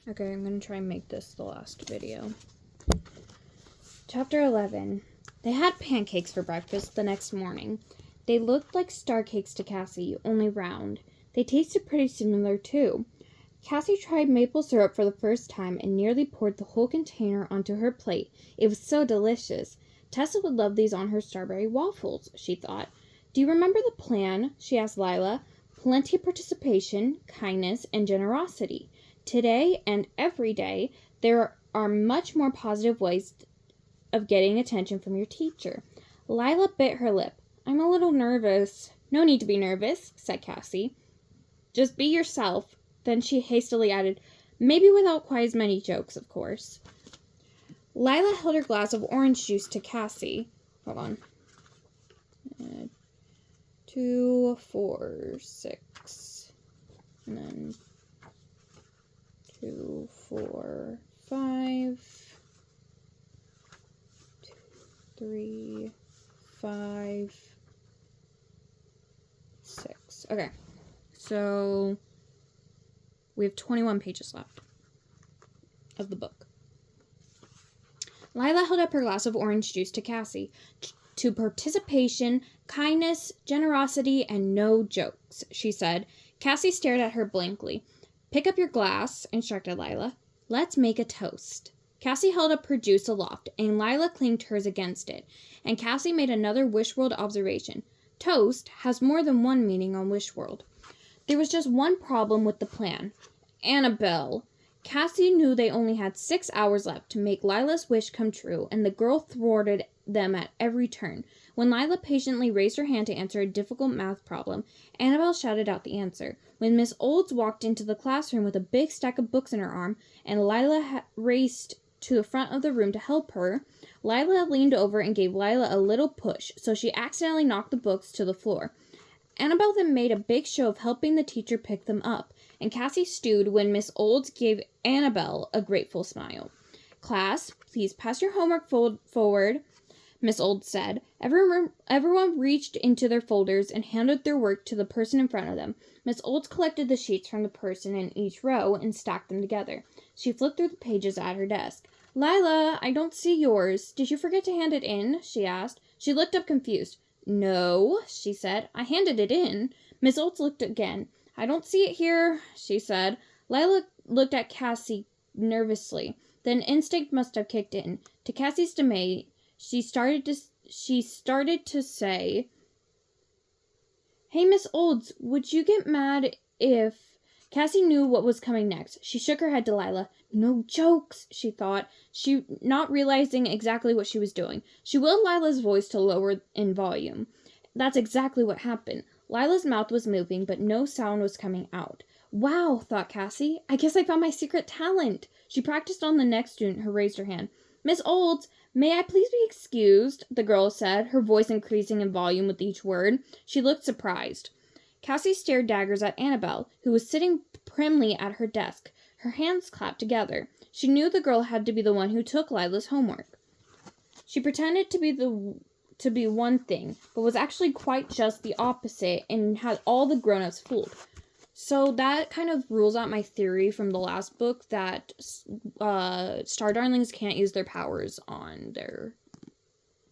Okay, I'm going to try and make this the last video. Chapter 11. They had pancakes for breakfast the next morning. They looked like star cakes to Cassie, only round. They tasted pretty similar, too. Cassie tried maple syrup for the first time and nearly poured the whole container onto her plate. It was so delicious. Tessa would love these on her strawberry waffles, she thought. Do you remember the plan? She asked Lila. Plenty of participation, kindness, and generosity. Today and every day, there are much more positive ways of getting attention from your teacher. Lila bit her lip. I'm a little nervous. No need to be nervous, said Cassie. Just be yourself. Then she hastily added, maybe without quite as many jokes, of course. Lila held her glass of orange juice to Cassie. Hold on. 2, 4, 6. And then 2, 4, 5. 2, 3, 5, 6. Okay. So we have 21 pages left of the book. Lila held up her glass of orange juice to Cassie. To participation, kindness, generosity, and no jokes, she said. Cassie stared at her blankly. Pick up your glass, instructed Lila. Let's make a toast. Cassie held up her juice aloft, and Lila clinked hers against it, and Cassie made another Wishworld observation. Toast has more than one meaning on Wishworld. There was just one problem with the plan. Annabelle. Cassie knew they only had 6 hours left to make Lila's wish come true, and the girl thwarted them at every turn. When Lila patiently raised her hand to answer a difficult math problem, Annabelle shouted out the answer. When Miss Olds walked into the classroom with a big stack of books in her arm, and Lila raced to the front of the room to help her, Lila leaned over and gave Lila a little push, so she accidentally knocked the books to the floor. Annabelle then made a big show of helping the teacher pick them up, and Cassie stewed when Miss Olds gave Annabelle a grateful smile. Class, please pass your homework forward, Miss Olds said. Everyone reached into their folders and handed their work to the person in front of them. Miss Olds collected the sheets from the person in each row and stacked them together. She flipped through the pages at her desk. Lila, I don't see yours. Did you forget to hand it in? She asked. She looked up confused. No, she said. I handed it in. Miss Olds looked again. I don't see it here, she said. Lila looked at Cassie nervously. Then instinct must have kicked in. To Cassie's dismay, she started to say, Hey, Miss Olds, would you get mad if... Cassie knew what was coming next. She shook her head to Lila. No jokes, she thought, she not realizing exactly what she was doing. She willed Lila's voice to lower in volume. That's exactly what happened. Lila's mouth was moving, but no sound was coming out. Wow, thought Cassie. I guess I found my secret talent. She practiced on the next student who raised her hand. Miss Olds, may I please be excused? The girl said, her voice increasing in volume with each word. She looked surprised. Cassie stared daggers at Annabelle, who was sitting primly at her desk, her hands clapped together. She knew the girl had to be the one who took Lila's homework. She pretended to be one thing, but was actually quite just the opposite and had all the grown-ups fooled. So that kind of rules out my theory from the last book that Star Darlings can't use their powers on their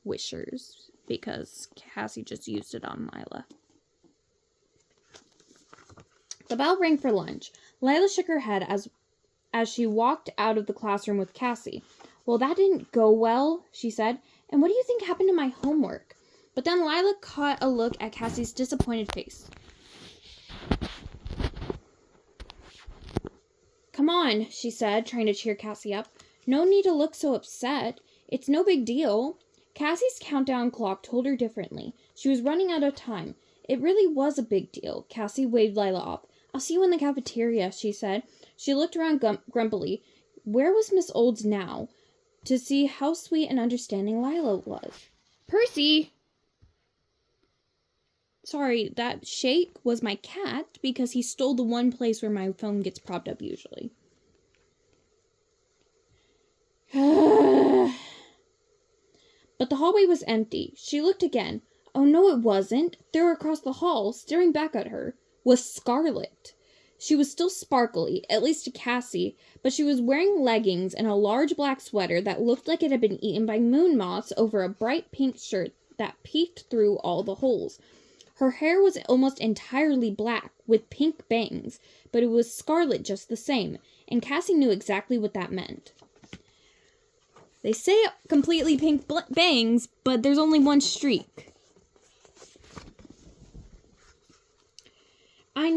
wishers because Cassie just used it on Lila. The bell rang for lunch. Lila shook her head as she walked out of the classroom with Cassie. Well, that didn't go well, she said. And what do you think happened to my homework? But then Lila caught a look at Cassie's disappointed face. Come on, she said, trying to cheer Cassie up. No need to look so upset. It's no big deal. Cassie's countdown clock told her differently. She was running out of time. It really was a big deal. Cassie waved Lila off. I'll see you in the cafeteria, she said. She looked around grumpily. Where was Miss Olds now? To see how sweet and understanding Lila was. Percy! Sorry, that shake was my cat because he stole the one place where my phone gets propped up usually. But the hallway was empty. She looked again. Oh, no, it wasn't. There across the hall, staring back at her, was Scarlet. She was still sparkly, at least to Cassie, but she was wearing leggings and a large black sweater that looked like it had been eaten by moon moths over a bright pink shirt that peeked through all the holes. Her hair was almost entirely black, with pink bangs, but it was scarlet just the same, and Cassie knew exactly what that meant. They say completely pink bangs, but there's only one streak. I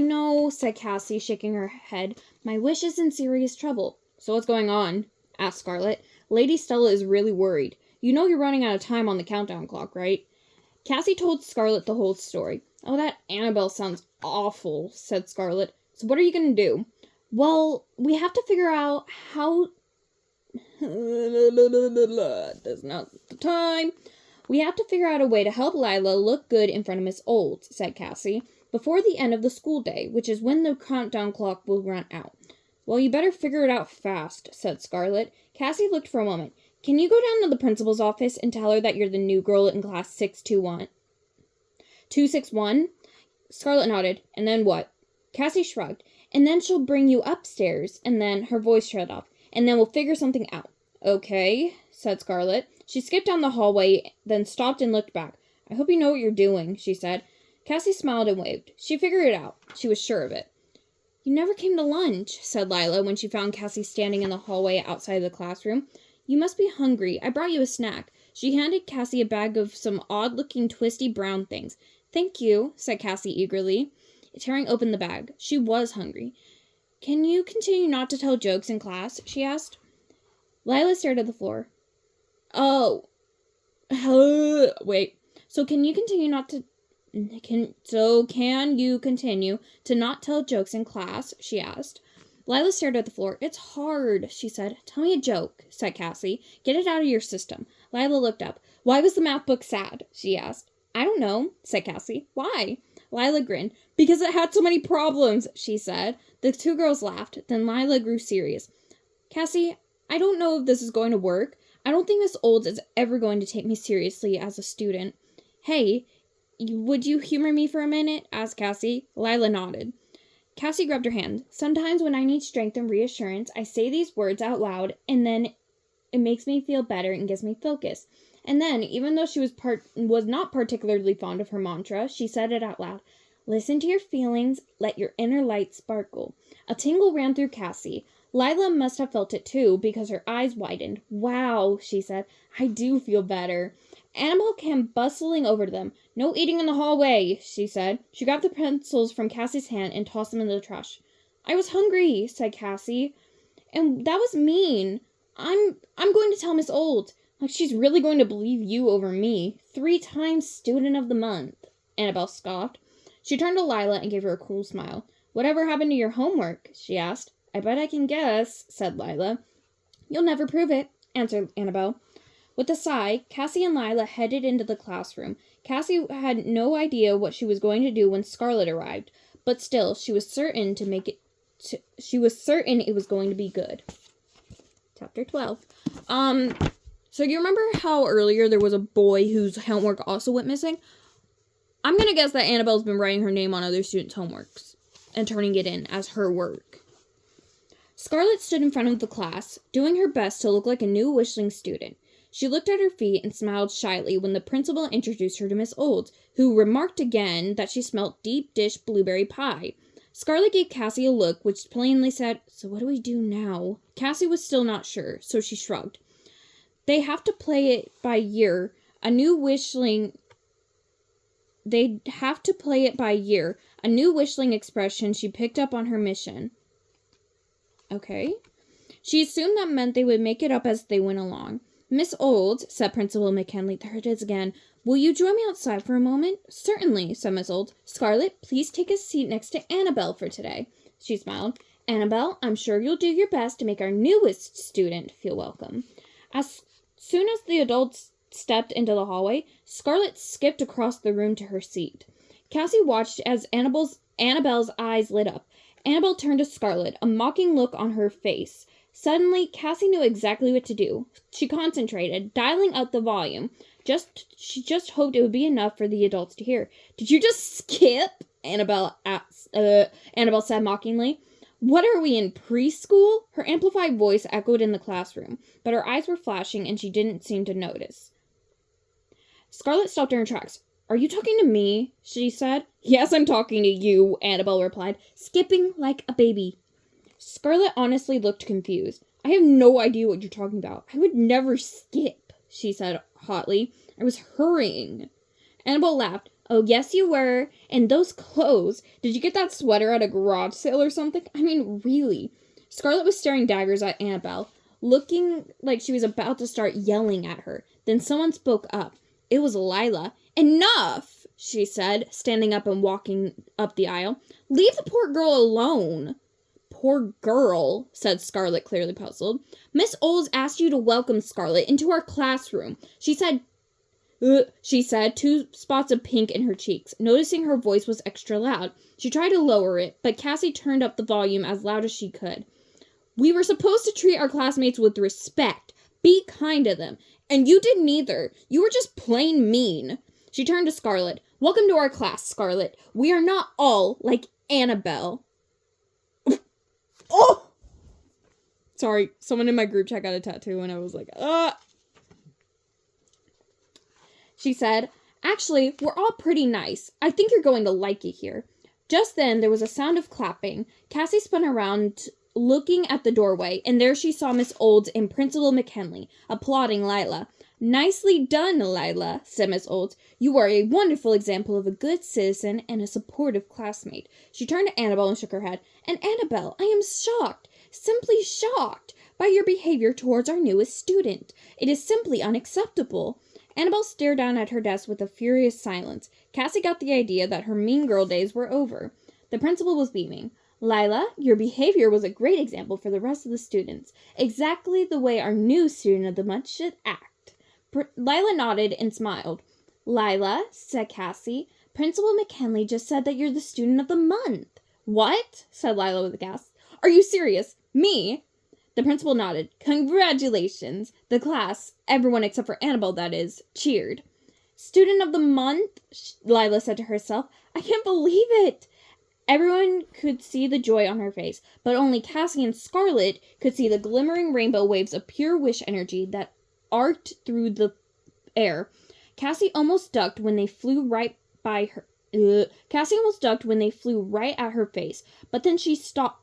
know, said Cassie, shaking her head. My wish is in serious trouble. So what's going on? Asked Scarlet. Lady Stella is really worried. You know you're running out of time on the countdown clock, right? Cassie told Scarlet the whole story. Oh, that Annabelle sounds awful, said Scarlet. So what are you going to do? Well, we have to figure out how... That's not the time. We have to figure out a way to help Lila look good in front of Miss Olds, said Cassie, before the end of the school day, which is when the countdown clock will run out. Well, you better figure it out fast, said Scarlet. Cassie looked for a moment. Can you go down to the principal's office and tell her that you're the new girl in class 261? Scarlet nodded. And then what? Cassie shrugged. And then she'll bring you upstairs. And then her voice trailed off. And then we'll figure something out. Okay, said Scarlet. She skipped down the hallway, then stopped and looked back. I hope you know what you're doing, she said. Cassie smiled and waved. She figured it out. She was sure of it. You never came to lunch, said Lila when she found Cassie standing in the hallway outside the classroom. You must be hungry. I brought you a snack. She handed Cassie a bag of some odd-looking twisty brown things. Thank you, said Cassie eagerly, tearing open the bag. She was hungry. Can you continue not to tell jokes in class? She asked. Lila stared at the floor. Oh. Wait. So can you continue to not tell jokes in class? She asked. Lila stared at the floor. It's hard, she said. Tell me a joke, said Cassie. Get it out of your system. Lila looked up. Why was the math book sad? She asked. I don't know, said Cassie. Why? Lila grinned. Because it had so many problems, she said. The two girls laughed. Then Lila grew serious. Cassie, I don't know if this is going to work. I don't think Miss Olds is ever going to take me seriously as a student. Hey, would you humor me for a minute? Asked Cassie. Lila nodded. Cassie grabbed her hand. Sometimes when I need strength and reassurance, I say these words out loud, and then it makes me feel better and gives me focus. And then, even though she was not particularly fond of her mantra, she said it out loud. Listen to your feelings, let your inner light sparkle. A tingle ran through Cassie. Lila must have felt it too, because her eyes widened. Wow, she said. I do feel better. Annabelle came bustling over to them. No eating in the hallway, she said. She grabbed the pencils from Cassie's hand and tossed them in the trash. I was hungry, said Cassie. And that was mean. I'm going to tell Miss Olds. Like she's really going to believe you over me. 3 times student of the month, Annabelle scoffed. She turned to Lila and gave her a cruel smile. Whatever happened to your homework? She asked. I bet I can guess, said Lila. You'll never prove it, answered Annabelle. With a sigh, Cassie and Lila headed into the classroom. Cassie had no idea what she was going to do when Scarlet arrived, but still, she was certain it was going to be good. Chapter 12. So you remember how earlier there was a boy whose homework also went missing? I'm gonna guess that Annabelle's been writing her name on other students' homeworks and turning it in as her work. Scarlet stood in front of the class, doing her best to look like a new Wishling student. She looked at her feet and smiled shyly when the principal introduced her to Miss Olds, who remarked again that she smelt deep dish blueberry pie. Scarlet gave Cassie a look which plainly said, So what do we do now? Cassie was still not sure, so she shrugged. They'd have to play it by ear. A new Wishling expression she picked up on her mission. Okay. She assumed that meant they would make it up as they went along. Miss Olds, said Principal McKinley, there it is again. Will you join me outside for a moment? Certainly, said Miss Olds. Scarlet, please take a seat next to Annabelle for today. She smiled. Annabelle, I'm sure you'll do your best to make our newest student feel welcome. As soon as the adults stepped into the hallway, Scarlet skipped across the room to her seat. Cassie watched as Annabelle's eyes lit up. Annabelle turned to Scarlet, a mocking look on her face. Suddenly, Cassie knew exactly what to do. She concentrated, dialing up the volume. She just hoped it would be enough for the adults to hear. Did you just skip? Annabelle said mockingly. What are we in preschool? Her amplified voice echoed in the classroom, but her eyes were flashing and she didn't seem to notice. Scarlet stopped in her tracks. Are you talking to me? She said. Yes, I'm talking to you, Annabelle replied, skipping like a baby. Scarlet honestly looked confused. I have no idea what you're talking about. I would never skip, she said hotly. I was hurrying. Annabelle laughed. Oh, yes, you were. And those clothes. Did you get that sweater at a garage sale or something? I mean, really. Scarlet was staring daggers at Annabelle, looking like she was about to start yelling at her. Then someone spoke up. It was Lila. Enough, she said, standing up and walking up the aisle. Leave the poor girl alone. Poor girl, said Scarlet, clearly puzzled. Miss Olds asked you to welcome Scarlet into our classroom. She said, 2 spots of pink in her cheeks. Noticing her voice was extra loud, she tried to lower it, but Cassie turned up the volume as loud as she could. We were supposed to treat our classmates with respect. Be kind to them. And you did neither. You were just plain mean. She turned to Scarlet. Welcome to our class, Scarlet. We are not all like Annabelle. Oh! Sorry, someone in my group chat got a tattoo and I was like, She said, actually, we're all pretty nice. I think you're going to like it here. Just then, there was a sound of clapping. Cassie spun around, looking at the doorway, and there she saw Miss Olds and Principal McKinley, applauding Lila. Nicely done, Lila, said Miss Olds. You are a wonderful example of a good citizen and a supportive classmate. She turned to Annabelle and shook her head. And Annabelle, I am shocked, simply shocked, by your behavior towards our newest student. It is simply unacceptable. Annabelle stared down at her desk with a furious silence. Cassie got the idea that her mean girl days were over. The principal was beaming. Lila, your behavior was a great example for the rest of the students. Exactly the way our new student of the month should act. Lila nodded and smiled. Lila, said Cassie, Principal McKinley just said that you're the student of the month. What? Said Lila with a gasp. Are you serious? Me? The principal nodded. Congratulations. The class, everyone except for Annabelle, that is, cheered. Student of the month? Lila said to herself. I can't believe it. Everyone could see the joy on her face, but only Cassie and Scarlet could see the glimmering rainbow waves of pure wish energy that arced through the air. Cassie almost ducked when they flew right by her. Cassie almost ducked when they flew right at her face, but then she stopped.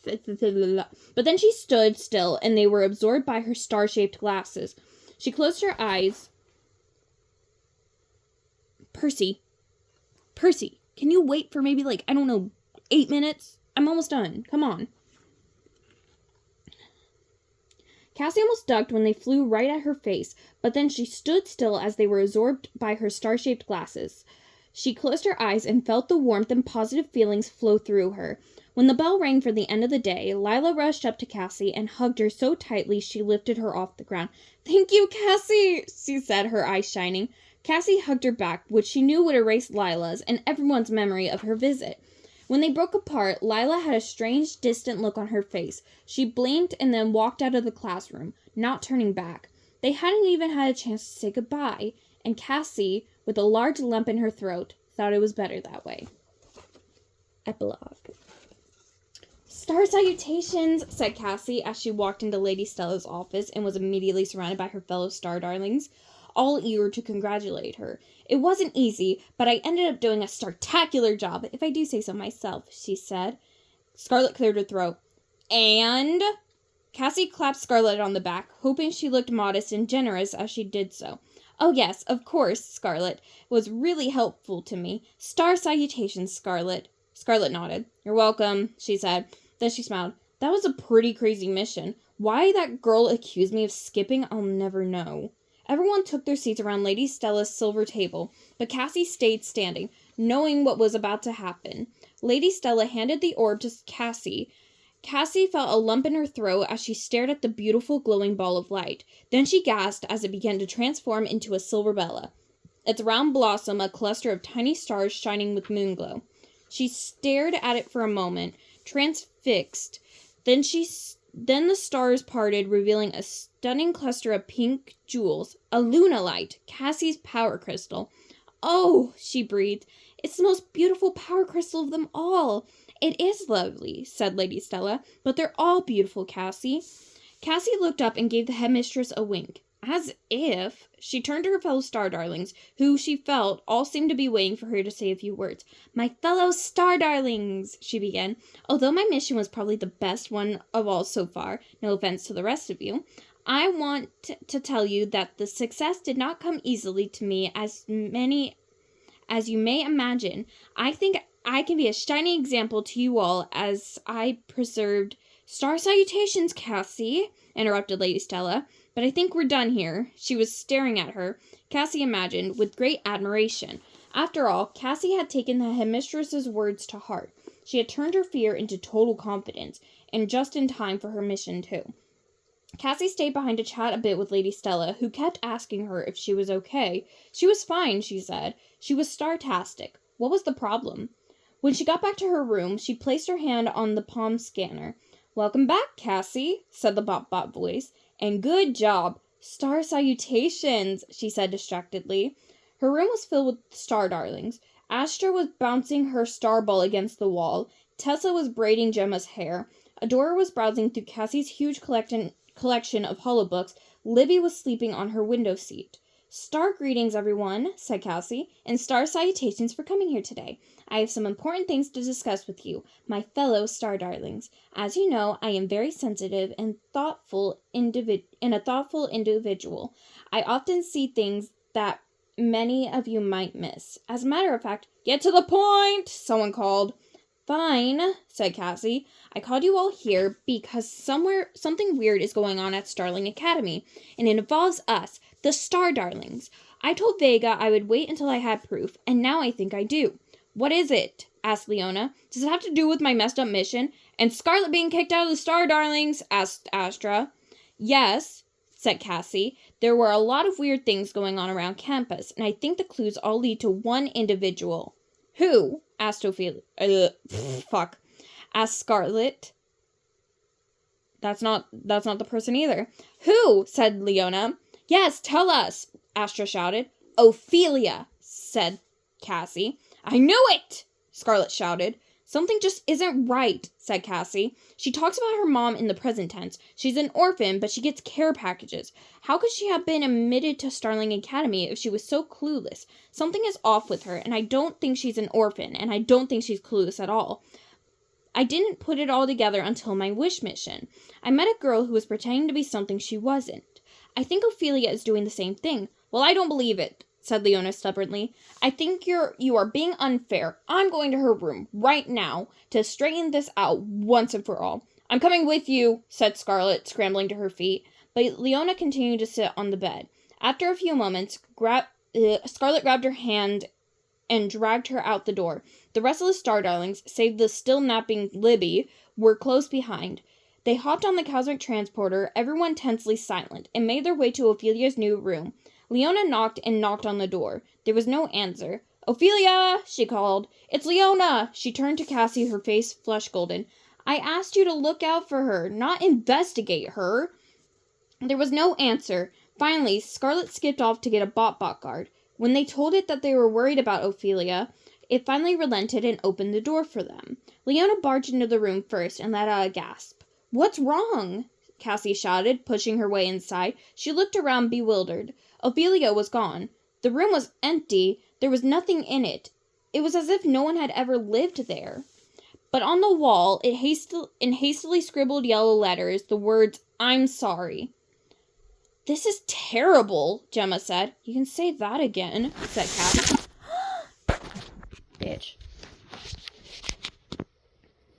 But then she stood still, and they were absorbed by her star-shaped glasses. She closed her eyes. Percy, can you wait for maybe, 8 minutes? I'm almost done. Come on. Cassie almost ducked when they flew right at her face, but then she stood still as they were absorbed by her star-shaped glasses. She closed her eyes and felt the warmth and positive feelings flow through her. When the bell rang for the end of the day, Lila rushed up to Cassie and hugged her so tightly she lifted her off the ground. Thank you, Cassie, she said, her eyes shining. Cassie hugged her back, which she knew would erase Lila's and everyone's memory of her visit. When they broke apart, Lila had a strange, distant look on her face. She blinked and then walked out of the classroom, not turning back. They hadn't even had a chance to say goodbye, and Cassie, with a large lump in her throat, thought it was better that way. Epilogue. Star salutations, said Cassie as she walked into Lady Stella's office and was immediately surrounded by her fellow star darlings, all eager to congratulate her. It wasn't easy, but I ended up doing a startacular job, if I do say so myself, she said. Scarlet cleared her throat. And? Cassie clapped Scarlet on the back, hoping she looked modest and generous as she did so. Oh yes, of course, Scarlet. It was really helpful to me. Star salutations, Scarlet. Scarlet nodded. You're welcome, she said. Then she smiled. That was a pretty crazy mission. Why that girl accused me of skipping, I'll never know. Everyone took their seats around Lady Stella's silver table, but Cassie stayed standing, knowing what was about to happen. Lady Stella handed the orb to Cassie. Cassie felt a lump in her throat as she stared at the beautiful glowing ball of light. Then she gasped as it began to transform into a silver Bella. Its round blossom, a cluster of tiny stars shining with moonglow. She stared at it for a moment, transfixed. Then the stars parted, revealing a stunning cluster of pink jewels, a lunalite, Cassie's power crystal. Oh, she breathed. It's the most beautiful power crystal of them all. It is lovely, said Lady Stella, but they're all beautiful, Cassie. Cassie looked up and gave the headmistress a wink. As if. She turned to her fellow star darlings, who she felt all seemed to be waiting for her to say a few words. My fellow star darlings, she began. Although my mission was probably the best one of all so far, no offense to the rest of you, I want to tell you that the success did not come easily to me as you may imagine. I think I can be a shining example to you all as I preserved... Star salutations, Cassie, interrupted Lady Stella. But I think we're done here. She was staring at her, Cassie imagined, with great admiration. After all, Cassie had taken the headmistress's words to heart. She had turned her fear into total confidence, and just in time for her mission, too. Cassie stayed behind to chat a bit with Lady Stella, who kept asking her if she was okay. She was fine, she said. She was startastic. What was the problem? When she got back to her room, she placed her hand on the palm scanner. Welcome back, Cassie, said the bot voice. And good job. Star salutations, she said distractedly. Her room was filled with star darlings. Astra was bouncing her star ball against the wall. Tessa was braiding Gemma's hair. Adora was browsing through Cassie's huge collection of hollow books. Libby was sleeping on her window seat. Star greetings, everyone, said Cassie, and star salutations for coming here today. I have some important things to discuss with you, my fellow star darlings. As you know, I am very sensitive and a thoughtful individual. I often see things that many of you might miss. As a matter of fact, get to the point, someone called. Fine, said Cassie. I called you all here because something weird is going on at Starling Academy, and it involves us, the Star Darlings. I told Vega I would wait until I had proof, and now I think I do. What is it? Asked Leona. Does it have to do with my messed up mission? And Scarlet being kicked out of the Star Darlings? Asked Astra. Yes, said Cassie. There were a lot of weird things going on around campus, and I think the clues all lead to one individual. Who? Asked Ophelia. Asked Scarlet. That's not the person either. Who? Said Leona. Yes, tell us, Astra shouted. Ophelia, said Cassie. I knew it, Scarlet shouted. Something just isn't right, said Cassie. She talks about her mom in the present tense. She's an orphan, but she gets care packages. How could she have been admitted to Starling Academy if she was so clueless? Something is off with her, and I don't think she's an orphan, and I don't think she's clueless at all. I didn't put it all together until my wish mission. I met a girl who was pretending to be something she wasn't. I think Ophelia is doing the same thing. Well, I don't believe it, said Leona stubbornly. I think you are being unfair. I'm going to her room right now to straighten this out once and for all. I'm coming with you, said Scarlet, scrambling to her feet, but Leona continued to sit on the bed. After a few moments, Scarlet grabbed her hand and dragged her out the door. The rest of the Star Darlings, save the still napping Libby, were close behind. They hopped on the cosmic transporter, everyone tensely silent, and made their way to Ophelia's new room. Leona knocked on the door. There was no answer. Ophelia, she called. It's Leona. She turned to Cassie, her face flushed golden. I asked you to look out for her, not investigate her. There was no answer. Finally, Scarlet skipped off to get a bot guard. When they told it that they were worried about Ophelia, it finally relented and opened the door for them. Leona barged into the room first and let out a gasp. What's wrong? Cassie shouted, pushing her way inside. She looked around bewildered. Ophelia was gone. The room was empty. There was nothing in it. It was as if no one had ever lived there. But on the wall, in hastily scribbled yellow letters, the words, I'm sorry. This is terrible, Gemma said. You can say that again, said Cassie. Bitch.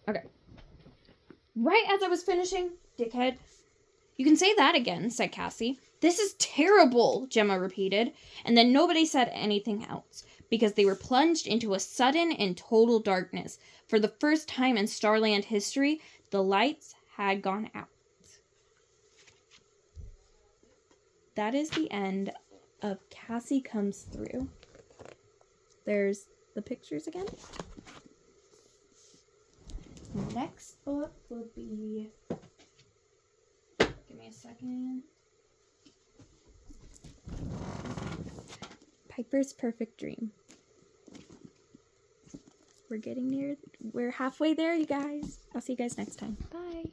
Okay. Right as I was finishing, dickhead. You can say that again, said Cassie. This is terrible, Gemma repeated, and then nobody said anything else, because they were plunged into a sudden and total darkness. For the first time in Starland history, the lights had gone out. That is the end of Cassie Comes Through. There's the pictures again. The next book will be... Give me a second. Piper's Perfect Dream. we're halfway there, you guys. I'll see you guys next time. Bye.